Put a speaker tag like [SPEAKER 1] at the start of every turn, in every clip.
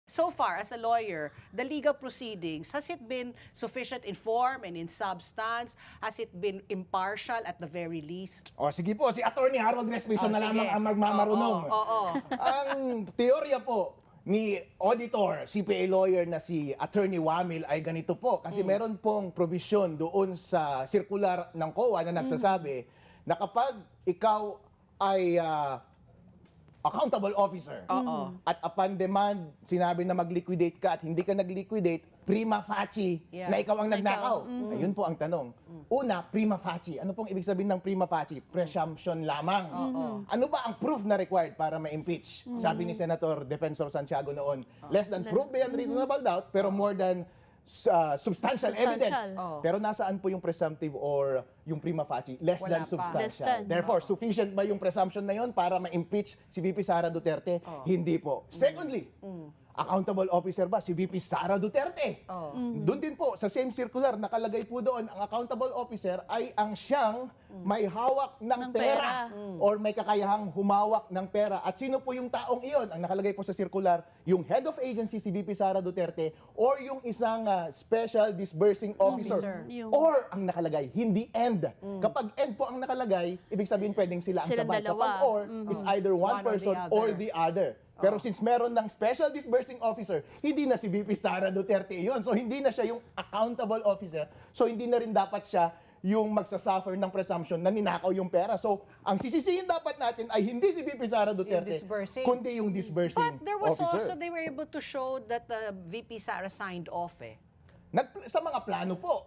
[SPEAKER 1] So far, as a lawyer, the legal proceedings, has it been sufficient in form and in substance? Has it been impartial at the very least?
[SPEAKER 2] O sige po, si Attorney Harold Respiso na
[SPEAKER 1] sige.
[SPEAKER 2] lamang ang magmamarunong.
[SPEAKER 1] Oo.
[SPEAKER 2] Ang teorya po ni auditor, CPA lawyer na si Attorney Wamil ay ganito po. Kasi meron pong provision doon sa circular ng COA na nagsasabi na kapag ikaw ay accountable officer
[SPEAKER 1] Oo.
[SPEAKER 2] at upon demand sinabi na mag-liquidate ka at hindi ka nag-liquidate, prima facie
[SPEAKER 1] Yeah.
[SPEAKER 2] na ikaw ang
[SPEAKER 3] Na ikaw.
[SPEAKER 2] nagnakaw. Ayun po ang tanong. Una, prima facie. Ano pong ibig sabihin ng prima facie? Presumption lamang. Ano ba ang proof na required para ma-impeach? Sabi ni Senator Defensor Santiago noon, less than proof beyond reasonable doubt, pero more than substantial evidence.
[SPEAKER 1] Oo.
[SPEAKER 2] Pero nasaan po yung presumptive or yung prima facie? Less
[SPEAKER 1] Wala
[SPEAKER 2] than
[SPEAKER 1] pa.
[SPEAKER 2] substantial.
[SPEAKER 3] Less than.
[SPEAKER 2] Therefore, sufficient ba yung presumption na yon para ma-impeach si VP Sara Duterte? Hindi po. Secondly, accountable officer ba si VP Sara Duterte?
[SPEAKER 1] Oo.
[SPEAKER 2] Doon din po, sa same circular, nakalagay po doon, ang accountable officer ay ang siyang may hawak ng pera or may kakayahang humawak ng pera. At sino po yung taong iyon? Ang nakalagay po sa circular, yung head of agency si VP Sara Duterte or yung isang special disbursing officer.
[SPEAKER 3] Yung-
[SPEAKER 2] Or ang nakalagay, hindi end. Kapag end po ang nakalagay, ibig sabihin pwedeng sila ang
[SPEAKER 3] Silang
[SPEAKER 2] sabay.
[SPEAKER 3] dalawa.
[SPEAKER 2] Kapag or, it's either
[SPEAKER 1] One
[SPEAKER 2] one
[SPEAKER 1] or the
[SPEAKER 2] person
[SPEAKER 1] other.
[SPEAKER 2] or the other. Pero since meron ng special disbursing officer, hindi na si VP Sara Duterte yun. So hindi na siya yung accountable officer. So hindi na rin dapat siya yung magsasuffer ng presumption na ninakaw yung pera. So ang sisisihin dapat natin ay hindi si VP Sara Duterte,
[SPEAKER 1] disbursing.
[SPEAKER 2] kundi yung disbursing
[SPEAKER 1] But there was
[SPEAKER 2] officer.
[SPEAKER 1] also, they were able to show that the VP Sara signed off
[SPEAKER 2] Sa mga plano po,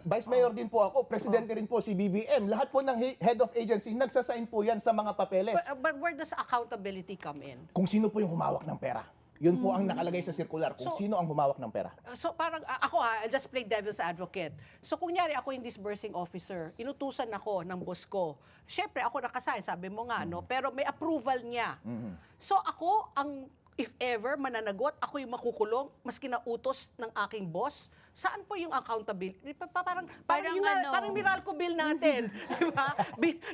[SPEAKER 2] Vice Mayor din po ako, Presidente rin po si BBM. Lahat po ng head of agency, nagsasign po yan sa mga papeles.
[SPEAKER 1] But where does accountability come in?
[SPEAKER 2] Kung sino po yung humawak ng pera. Yun po ang nakalagay sa circular, kung
[SPEAKER 1] So-
[SPEAKER 2] sino ang humawak ng pera.
[SPEAKER 1] So parang ako I'll just play devil's advocate. So kunyari ako yung disbursing officer, inutusan ako ng boss ko. Syempre ako nakasign, sabi mo nga, no? Pero may approval niya. So ako if ever mananagot, ako yung makukulong, maski na utos ng aking boss. Saan po yung accountability? Parang
[SPEAKER 3] Parang
[SPEAKER 1] yung
[SPEAKER 3] ano.
[SPEAKER 1] parang Meralco bill natin, di ba?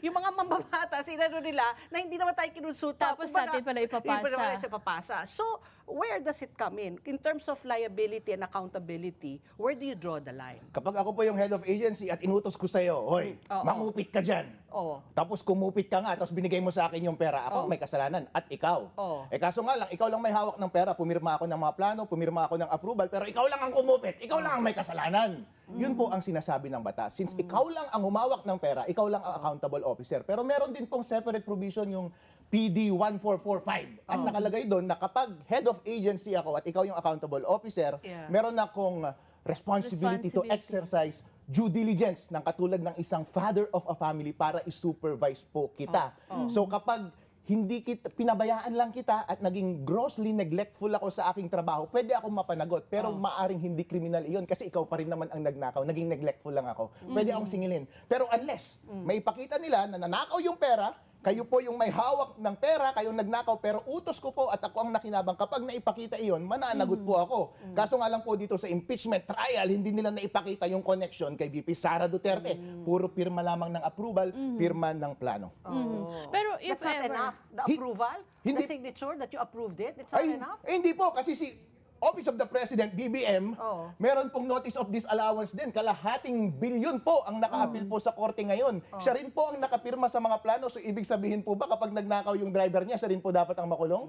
[SPEAKER 1] Yung mga mamabata, sinano nila na hindi naman tayo kinonsulta.
[SPEAKER 3] Tapos
[SPEAKER 1] Kumbaga,
[SPEAKER 3] atin pala ipapasa.
[SPEAKER 1] hindi pala ipapasa. So, where does it come in? In terms of liability and accountability, where do you draw the line?
[SPEAKER 2] Kapag ako po yung head of agency at inutos ko sa'yo, hoy,
[SPEAKER 1] Oo.
[SPEAKER 2] mangupit ka dyan.
[SPEAKER 1] Oo.
[SPEAKER 2] Tapos kumupit ka nga, tapos binigay mo sa akin yung pera. Ako may kasalanan, at ikaw.
[SPEAKER 1] Oo.
[SPEAKER 2] Kaso nga lang, ikaw lang may hawak ng pera. Pumirma ako ng mga plano, pumirma ako ng approval, pero ikaw lang ang kumupit. Ikaw lang ang may kasalanan. Yun po ang sinasabi ng batas. Since ikaw lang ang humawak ng pera, ikaw lang ang accountable officer. Pero meron din pong separate provision yung PD 1445. At nakalagay doon na kapag head of agency ako at ikaw yung accountable officer,
[SPEAKER 1] Yeah.
[SPEAKER 2] meron akong responsibility to
[SPEAKER 3] Responsibility.
[SPEAKER 2] exercise due diligence ng katulad ng isang father of a family para i-supervise po kita. So kapag hindi kita, pinabayaan lang kita at naging grossly neglectful ako sa aking trabaho, pwede akong mapanagot. Pero maaring hindi kriminal iyon kasi ikaw pa rin naman ang nagnakaw. Naging neglectful lang ako. Pwede akong singilin. Pero unless may ipakita nila na nanakaw yung pera, kayo po yung may hawak ng pera, kayong nagnakaw, pero utos ko po at ako ang nakinabang. Kapag naipakita iyon, mananagot po ako. Kaso nga lang po dito sa impeachment trial, hindi nila naipakita yung connection kay VP Sara Duterte. Puro pirma lamang ng approval, pirma ng plano.
[SPEAKER 1] Oh.
[SPEAKER 3] Pero if
[SPEAKER 1] That's not
[SPEAKER 3] ever-
[SPEAKER 1] enough. The
[SPEAKER 2] Hi-
[SPEAKER 1] approval,
[SPEAKER 2] hindi-
[SPEAKER 1] the signature that you approved it, it's not enough.
[SPEAKER 2] Hindi po, kasi si Office of the President, BBM,
[SPEAKER 1] Oo.
[SPEAKER 2] meron pong notice of disallowance din. Kalahating bilyon po ang naka-appeal po sa korte ngayon. Siya rin po ang nakapirma sa mga plano. So, ibig sabihin po ba kapag nagnakaw yung driver niya, siya rin po dapat ang makulong?